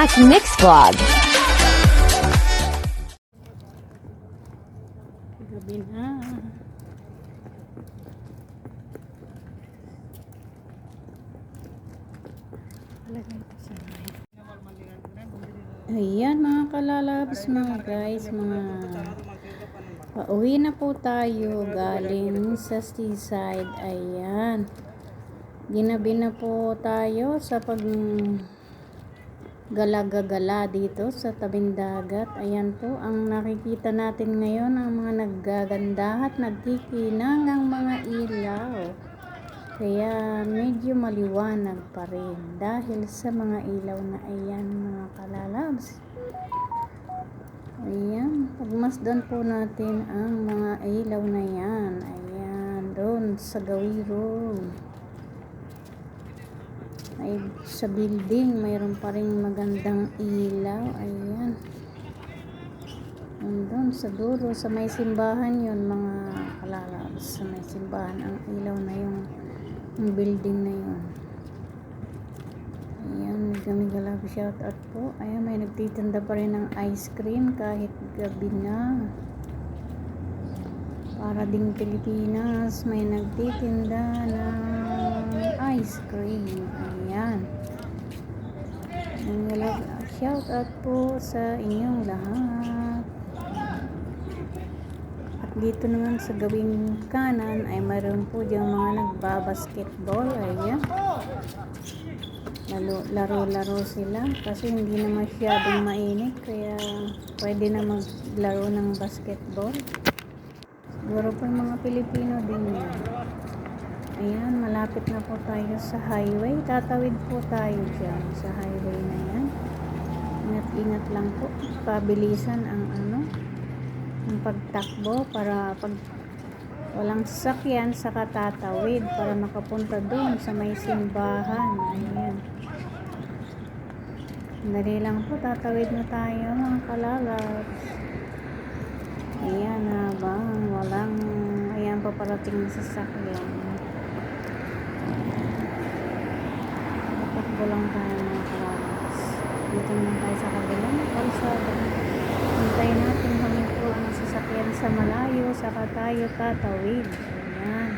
Black Mix Vlog. Gabi na. Ayan mga kalalabs, mga guys, mga pauwi na po tayo galing sa seaside. Ayan, ginabi na po tayo sa gala-gala dito sa tabing dagat. Ayan po ang nakikita natin ngayon, ang mga naggaganda at nagkikinang ang mga ilaw. Kaya medyo maliwanag pa rin dahil sa mga ilaw na ayan mga kalalabs. Ayan, pagmasdan po natin ang mga ilaw na yan. Ayan, doon sa Gawiro. Ay, sa building mayroon pa rin magandang ilaw. Ayan, doon sa dulo sa may simbahan yun mga kalalabs. Sa may simbahan ang ilaw na yung building na yun. Ayan, kami galap shout out po. Ayan, may nagtitinda pa rin ng ice cream kahit gabi na. Para ding Pilipinas, may nagtitinda ng ice cream. Ayan, galap shout out po sa inyong lahat. Dito naman sa gawing kanan ay mayroon po diyang mga nagbabasketball. Ayan, laro-laro sila kasi hindi na masyadong mainit, kaya pwede na maglaro ng basketball. Siguro po yung mga Pilipino din yan. Ayan, malapit na po tayo sa highway. Tatawid po tayo dyan sa highway na yan. Ingat-ingat lang po, pabilisan ang ang pagtakbo para pag walang sasakyan saka tatawid para makapunta doon sa may simbahan. Ayan, dali lang po, tatawid na tayo mga kalalabs. Ayan, habang walang ayan paparating na sasakyan, tatakbo lang tayo mga kalalabs. Dito naman tayo sa kabilang kalsada. Hintayin natin huminto ang sasakyan sa malayo, saka tayo tatawid. Ayan,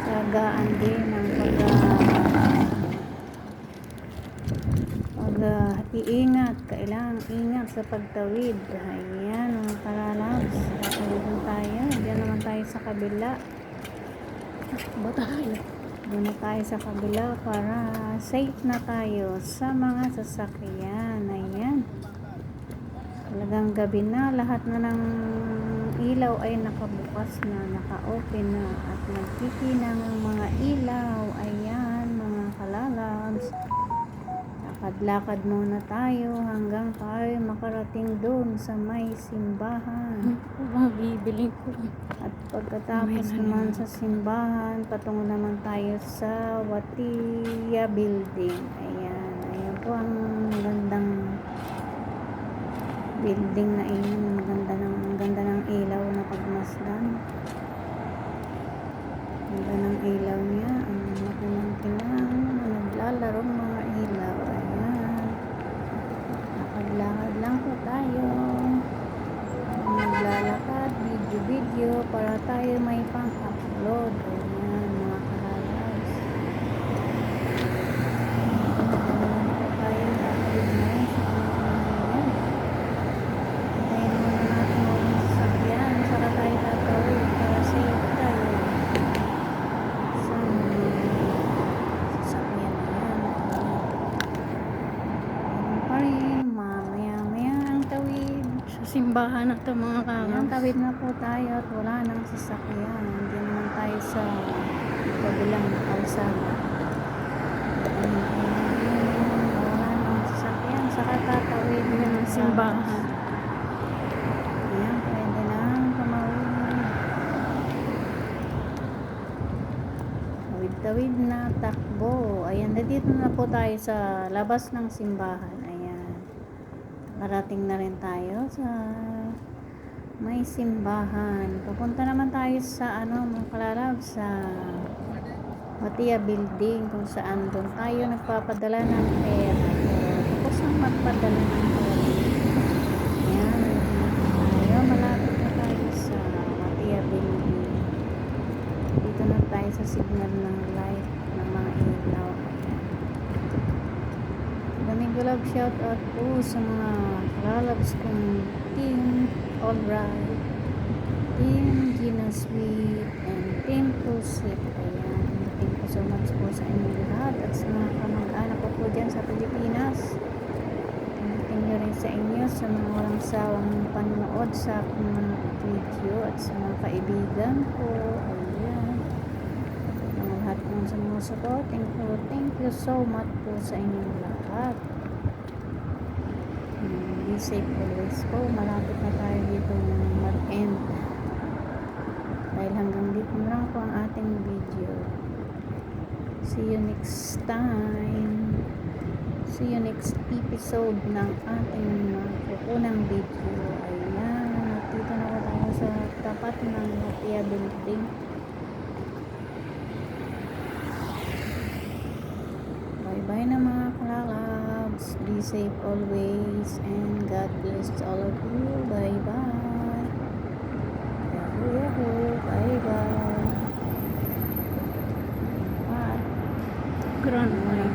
sagaan din ang pag-iingat. Kailangang ingat sa pagtawid. Ayan mga kalalabs, tatawid tayo. Diyan naman tayo sa kabila. Doon na tayo sa kabila para safe na tayo sa mga sasakyan. Ayan, talagang gabi na, lahat na ng ilaw ay nakabukas na, naka-open na, at nagkikinang ang mga ilaw. Ayan mga kalalabs, lakad-lakad muna tayo hanggang tayo makarating doon sa may simbahan. Bibili ko. At pagkatapos naman sa simbahan, patungo naman tayo sa Watiya building. Ayan, ayan po ang gandang building na iyon. Ang ganda ng ilaw na pagmasdan. Ang ganda ng ilaw niya. Ang makinang-kinang naglalarong mga ilaw. Ayan, lakad-lakad lang po tayo, naglalakad, video para tayo may pang-upload. Ayan mga kalalabs, tayo tatawid ngayon sa ayan. Tayo muna natin ang sasakyan, saka tayo tatawid para safe tayo sa sasakyan na yan. Ayan pa rin, mamaya-maya ang tawid sa simbahan na ito mga kalalabs. Tawid na po tayo at wala nang sasakyan. Hindi naman tayo sa kabilang kalsada. Wala nang sasakyan, saka tatawid ng simbahan. Ayan, pwede lang tumawid. Tawid na, takbo. Ayan, dito na po tayo sa labas ng simbahan. Ayan, parating na rin tayo sa may simbahan. Papunta naman tayo sa mga kalalabs, sa Watiya building, kung saan doon tayo nagpapadala ng pera. magpadala ng pera. Ayan, tayo. Malapit na tayo sa Matia Building. Dito na tayo sa signal ng light ng mga ilaw. Ayan. Ganigulab shout out po sa mga lalabs kong team Alright, team Gina Sweet, and team Pusip. Ayan. Thank you so much po sa inyong lahat at sa mga kamag-anak ko po dyan sa Pilipinas. Thank you rin sa inyo sa mga walang sawang panonood sa aking mga video at sa mga kaibigan ko. Ayan. Mga lahat po sa mga support. Thank you so much po sa inyong lahat. Be safe always po. Malapit na tayo dito mag-end. Dahil hanggang dito na lang po ang ating video. See you next time. See you next episode ng ating kukunang video. Ayan. Dito na po tayo sa tapat ng Matia Building. Bye-bye na mga kalalabs. Be safe always. And God bless all of you. Bye-bye. Yahoo, yahoo. Bye-bye. Bye. Ground mo lang.